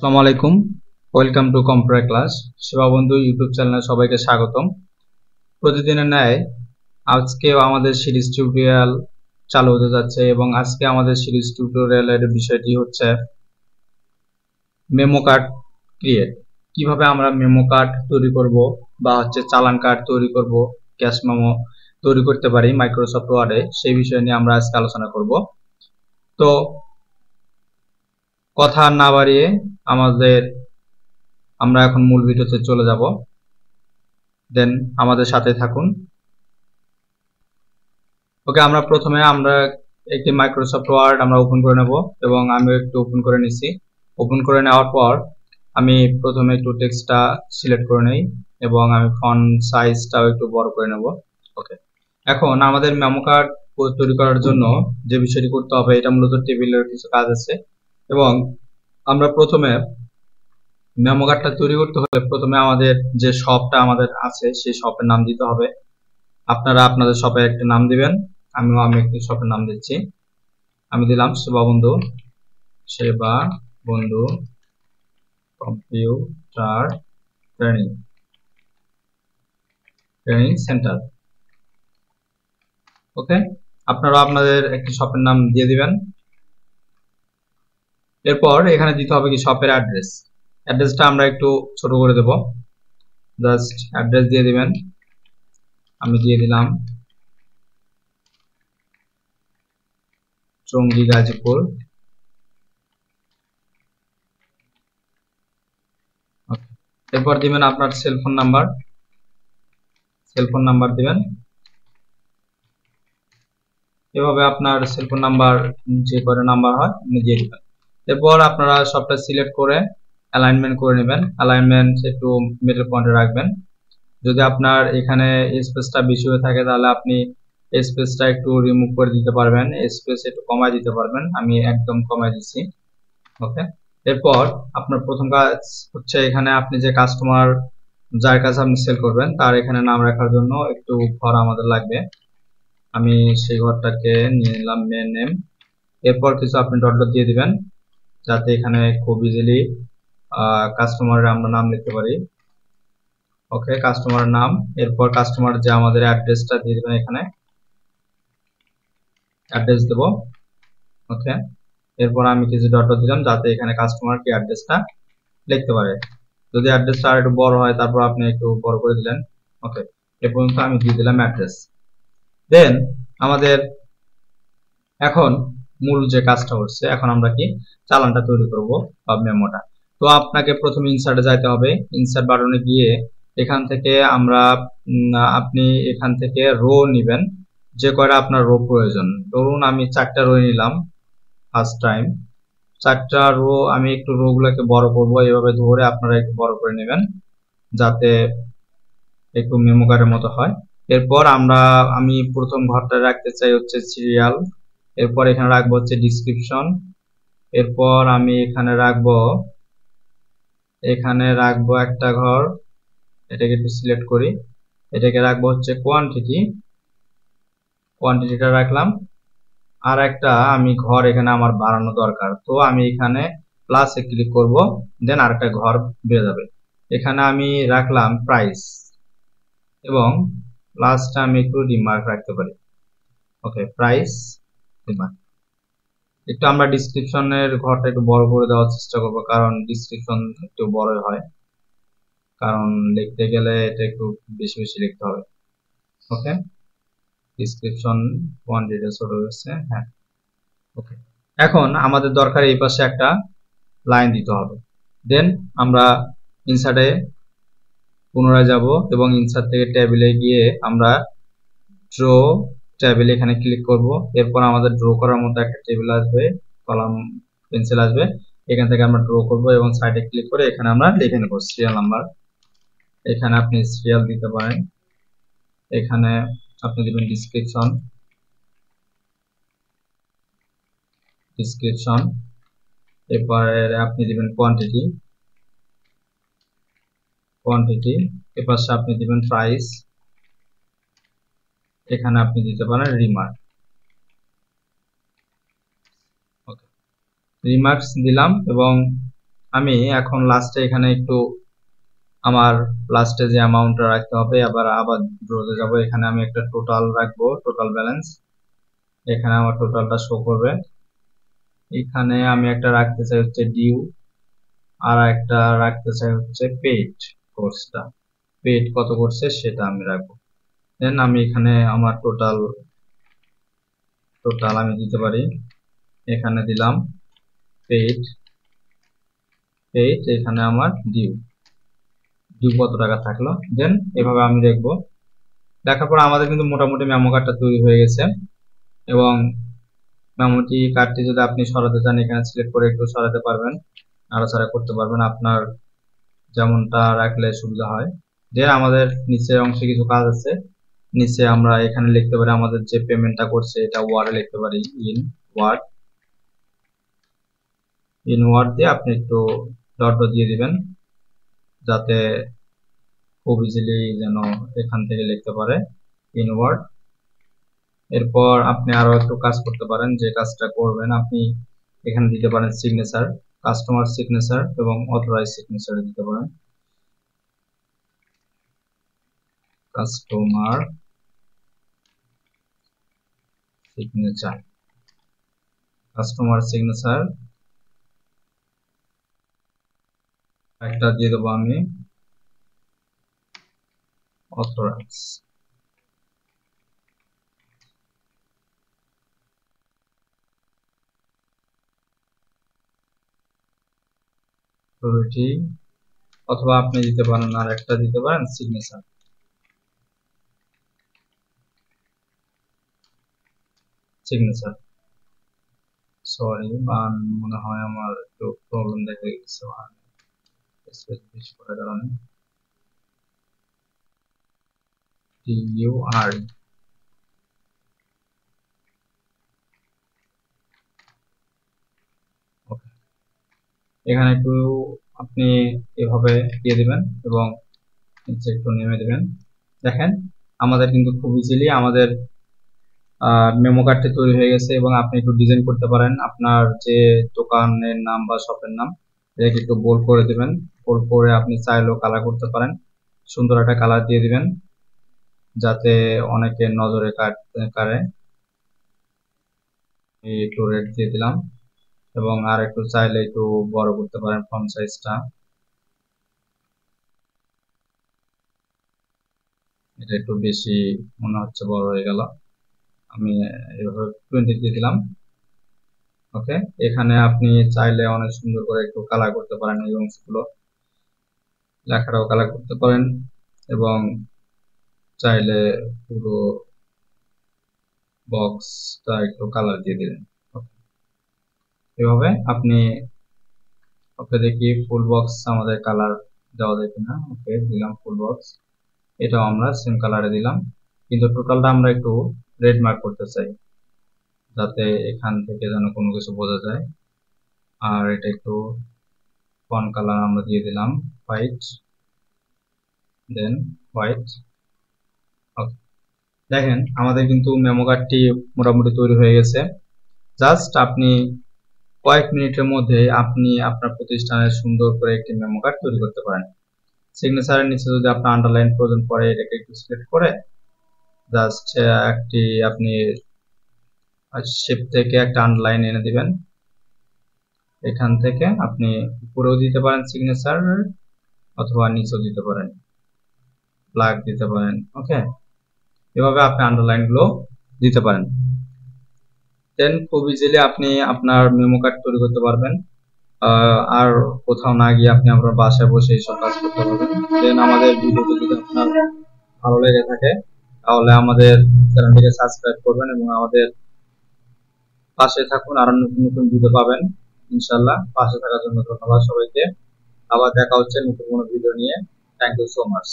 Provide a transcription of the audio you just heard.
আসসালামু আলাইকুম, welcome to computer class. সেবা বন্ধু ইউটিউব চ্যানেলে সবাইকে স্বাগতম। প্রতিদিনের ন্যায় আজকেও আমাদের সিরিজ টিউটোরিয়াল চালু হতে যাচ্ছে এবং আজকে আমাদের সিরিজ টিউটোরিয়ালের বিষয়টি হচ্ছে মেমো কার্ড ক্রিয়েট। কিভাবে আমরা মেমো কার্ড তৈরি করব বা চালান কার্ড তৈরি করব, ক্যাশ মেমো তৈরি করতে পারি মাইক্রোসফট ওয়ার্ডে, সেই বিষয় নিয়ে আমরা আজকে আলোচনা করব। তো কথা না বাড়িয়ে আমরা এখন মূল ভিডিওতে চলে যাব। দেন আমাদের সাথে থাকুন। ওকে, আমরা একটি মাইক্রোসফট ওয়ার্ড আমরা ওপেন করে নেব এবং আমি একটু ওপেন করে নিছি। ওপেন করে নেওয়ার পর আমি প্রথমে একটু টেক্সটটা সিলেক্ট করে নেই এবং আমি ফন্ট সাইজটাও একটু বড় করে নেব। ওকে, এখন আমাদের মেমো কার্ড তৈরি করার জন্য যে বিষয়টি করতে হবে, এটা মূলত টেবিলের কিছু কাজ আছে এবং আমরা প্রথমে মেমো কার্ডটা তৈরি করতে হলে প্রথমে আমাদের যে শপটা আমাদের আছে সেই শপের নাম দিতে হবে। আপনারা আপনাদের শপের একটা নাম দিবেন। আমি একটি শপের নাম দিচ্ছি। আমি দিলাম সেবা বন্ধু কম্পিউটার ট্রেনিং সেন্টার। ওকে, আপনারা আপনাদের একটি শপের নাম দিয়ে দিবেন। এরপর এখানে দিতে হবে কি শপের অ্যাড্রেস। অ্যাড্রেসটা আমরা একটু ছোট করে দেব। জাস্ট অ্যাড্রেস দিয়ে দিবেন। আমি দিয়ে দিলাম চঙ্গী গাজীপুর। এরপর দিবেন আপনার সেলফোন নাম্বার দিবেন। এভাবে আপনার সেলফোন নাম্বার যে করে নাম্বার হয় আপনি দিয়ে দিবেন। এরপর আপনারা সবটা সিলেক্ট করে অ্যালাইনমেন্ট করে নেবেন। অ্যালাইনমেন্ট একটু মিডল পয়েন্টে রাখবেন। যদি আপনার এখানে স্পেসটা বেশি হয়ে থাকে তাহলে আপনি স্পেসটা একটু রিমুভ করে দিতে পারবেন, স্পেস একটু কমায় দিতে পারবেন। আমি একদম কমায় দিচ্ছি। ওকে, এরপর আপনার প্রথম কাজ হচ্ছে এখানে আপনি যে কাস্টমার যার কাছে আপনি সেল করবেন তার এখানে নাম রাখার জন্য একটু ঘর আমাদের লাগবে। আমি সেই ঘরটাকে নিয়ে নিলাম মেন নেম। এরপর কিছু আপনি ডট ডট দিয়ে দিবেন যাতে এখানে খুব ইজিলি কাস্টমারের আমরা নাম লিখতে পারি। ওকে, কাস্টমার নাম। এরপর কাস্টমার যে আমাদের অ্যাড্রেসটা দিয়ে দিবেন, এখানে অ্যাড্রেস দেব। ওকে, এরপর আমি কিছু ডট ডট দিলাম যাতে এখানে কাস্টমার কি অ্যাড্রেসটা লিখতে পারে। যদি অ্যাড্রেসটা আর একটু বড় হয় তারপর আপনি একটু বড় করে দিলেন। ওকে, এ পর্যন্ত আমি দিয়ে দিলাম অ্যাড্রেস। দেন আমাদের এখন মূল যে কাজটা হচ্ছে, এখন আমরা কি চালানটা তৈরি করব বা মেমোটা। তো আপনাকে প্রথমে ইনসার্টে যাইতে হবে। ইনসার্ট বাটনে গিয়ে এখান থেকে আপনি এখান থেকে রো নিবেন, যে কয়টা আপনার রো প্রয়োজন। ধরুন আমি 4টা রো নিলাম ফার্স্ট টাইম। 4টা রো আমি একটু রো গুলোকে বড় করবো, এভাবে ধরে আপনারা একটু বড় করে নেবেন যাতে একটু মেমো কার্ডের মতো হয়। এরপর আমি প্রথম ঘরটা রাখতে চাই হচ্ছে সিরিয়াল। এরপর এখানে রাখবো হচ্ছে ডিসক্রিপশন। এরপর আমি এখানে রাখবো একটা ঘর, এটাকে একটু সিলেক্ট করি। এটাকে রাখবো হচ্ছে কোয়ান্টিটিটা রাখলাম। আর একটা আমি ঘর এখানে আমার বাড়ানো দরকার, তো আমি এখানে প্লাসে ক্লিক করব, দেন আরেকটা ঘর বেড়ে যাবে। এখানে আমি রাখলাম প্রাইস এবং লাস্টটা আমি একটু রিমার্ক রাখতে পারি। ওকে, প্রাইস রিমার্ক। একটু আমরা ডিসক্রিপশনের ঘরটা একটু বড় করে দেওয়ার চেষ্টা করব, কারণ ডিসক্রিপশন একটু বড় হয়, কারণ লিখতে গেলে এটা একটু বেশি বেশি লিখতে হবে। ওকে, ডিসক্রিপশন কোয়ান্টিটি ছোট হয়েছে। হ্যাঁ, ওকে। এখন আমাদের দরকার এই পাশে একটা লাইন দিতে হবে। দেন আমরা ইনসার্টে পুনরায় যাব এবং ইনসার্ট থেকে টেবিলে গিয়ে আমরা ড্র টেবিল এখানে ক্লিক করব। এরপর আমাদের ড্র করার মতো একটা টেবিল আসবে, কলাম পেন্সিল আসবে। এখান থেকে আমরা ড্র করব এবং সাইডে ক্লিক করে এখানে আমরা লিখে নেব সিরিয়াল নাম্বার। এখানে আপনি সিরিয়াল দিতে পারেন। এখানে আপনি দিবেন ডিসক্রিপশন। এরপর আপনি দিবেন কোয়ান্টিটি। এরপর আপনি দিবেন প্রাইস। এখানে আপনি দিতে পারেন রিমার্ক। ওকে, রিমার্কস দিলাম এবং আমি এখন লাস্টে এখানে একটু আমার লাস্টে যে অ্যামাউন্টটা রাখতে হবে আবার ড্রতে যাব। এখানে আমি একটা টোটাল রাখবো, টোটাল ব্যালেন্স। এখানে আমার টোটালটা শো করবে। এখানে আমি একটা রাখতে চাই হচ্ছে ডিউ, আর একটা রাখতে চাই হচ্ছে পেইড কোর্সটা। পেইড কত করছে সেটা আমি রাখবো। দেন আমি এখানে আমার টোটাল আমি দিতে পারি। এখানে দিলাম পেইড, এখানে আমার ডিউ কত টাকা থাকলো। দেন এভাবে আমি দেখবো। দেখার পর আমাদের কিন্তু মোটামুটি মেমো কার্ডটা তৈরি হয়ে গেছে। এবং মেমোটি কার্ডটি যদি আপনি সরাতে চান এখানে সিলেক্ট করে একটু সরাতে পারবেন, নাড়াচাড়া করতে পারবেন আপনার যেমনটা রাখলে সুবিধা হয়। দেন আমাদের নিচের অংশে কিছু কাজ আছে। নিচে আমরা এখানে লিখতে পারি আমাদের যে পেমেন্টটা করছে এটা ওয়ার্ডে লিখতে পারি, ইন ওয়ার্ড দিয়ে আপনি একটু ডট দিয়ে দিবেন যাতে খুব ইজিলি যেন এখান থেকে লিখতে পারে ইন ওয়ার্ড। এরপর আপনি আরো একটু কাজ করতে পারেন। যে কাজটা করবেন আপনি এখানে দিতে পারেন সিগনেচার, কাস্টমার সিগনেচার এবং অথরাইজ সিগনেচার দিতে পারেন। কাস্টমার সিগনেচার একটা দিয়ে দেবো আমি অথরাইজ। অথবা আপনি দিতে পারেন আর একটা দিতে পারেন সিগনেচার। সরি মনে হয় আমার একটু প্রবলেম দেখা গেছে স্পেস বেশি করার কারণে। TUR এখানে একটু আপনি এভাবে দিয়ে দিবেন এবং নিচে একটু নেমে দিবেন। দেখেন আমাদের কিন্তু খুব ইজিলি আমাদের মেমো কার্ডটি তৈরি হয়ে গেছে। এবং আপনি একটু ডিজাইন করতে পারেন আপনার যে দোকানের নাম বা শপের নাম, এটাকে একটু বোল্ড করে দিবেন। বোল্ড করে আপনি চাইলেও কালার করতে পারেন, সুন্দর একটা কালার দিয়ে দিবেন যাতে অনেকের নজরে কাড়ে। একটু রেড দিয়ে দিলাম এবং আর একটু চাইলে একটু বড় করতে পারেন ফন্ট সাইজটা। এটা একটু বেশি মনে হচ্ছে বড় হয়ে গেল, আমি এভাবে 20 দিয়ে দিলাম। ওকে, এখানে আপনি চাইলে অনেক সুন্দর করে একটু কালার করতে পারেন, এই অংশগুলো লেখাটাও কালার করতে পারেন এবং চাইলে পুরো বক্সটা একটু কালার দিয়ে দিলেন। এভাবে আপনি ওকে দেখি ফুল বক্স আমাদের কালার দেওয়া যায় কিনা। ওকে, দিলাম ফুল বক্স, এটাও আমরা সেম কালারে দিলাম, কিন্তু টোটালটা আমরা একটু রেড মার্ক করতে চাই যাতে এখান থেকে যেন কোনো কিছু বোঝা যায়। আর এটা একটু ফন্ট কালার আমরা দিয়ে দিলাম হোয়াইট, দেন হোয়াইট। ওকে, দেখেন আমাদের কিন্তু মেমো কার্ডটি মোটামুটি তৈরি হয়ে গেছে। জাস্ট আপনি কয়েক মিনিটের মধ্যে আপনি আপনার প্রতিষ্ঠানের সুন্দর করে একটি মেমো কার্ড তৈরি করতে পারেন। সিগনেচারের নিচে যদি আপনার আন্ডারলাইন প্রয়োজন পড়ে এটাকে একটু সিলেক্ট করে জাস্ট একটি আপনি শেপ থেকে একটা আন্ডারলাইন এনে দিবেন। এখান থেকে আপনি উপরেও দিতে পারেন সিগনেচার অথবা নিচেও দিতে পারেন, ব্ল্যাক দিতে পারেন। ওকে, এভাবে আপনি আন্ডারলাইন গুলো দিতে পারেন। দেন খুব ইজিলি আপনি আপনার মেমো কার্ড তৈরি করতে পারবেন। আর কোথাও না গিয়ে আপনি আপনার বাসায় বসে এইসব কাজ করতে পারবেন। দেন আমাদের ভিডিওটি যদি আপনার ভালো লেগে থাকে তাহলে আমাদের চ্যানেলটিকে সাবস্ক্রাইব করবেন এবং আমাদের পাশে থাকুন। আরো নতুন নতুন ভিডিও পাবেন ইনশাল্লাহ। পাশে থাকার জন্য ধন্যবাদ সবাইকে। আবার দেখা হচ্ছে নতুন কোনো ভিডিও নিয়ে। Thank you so much.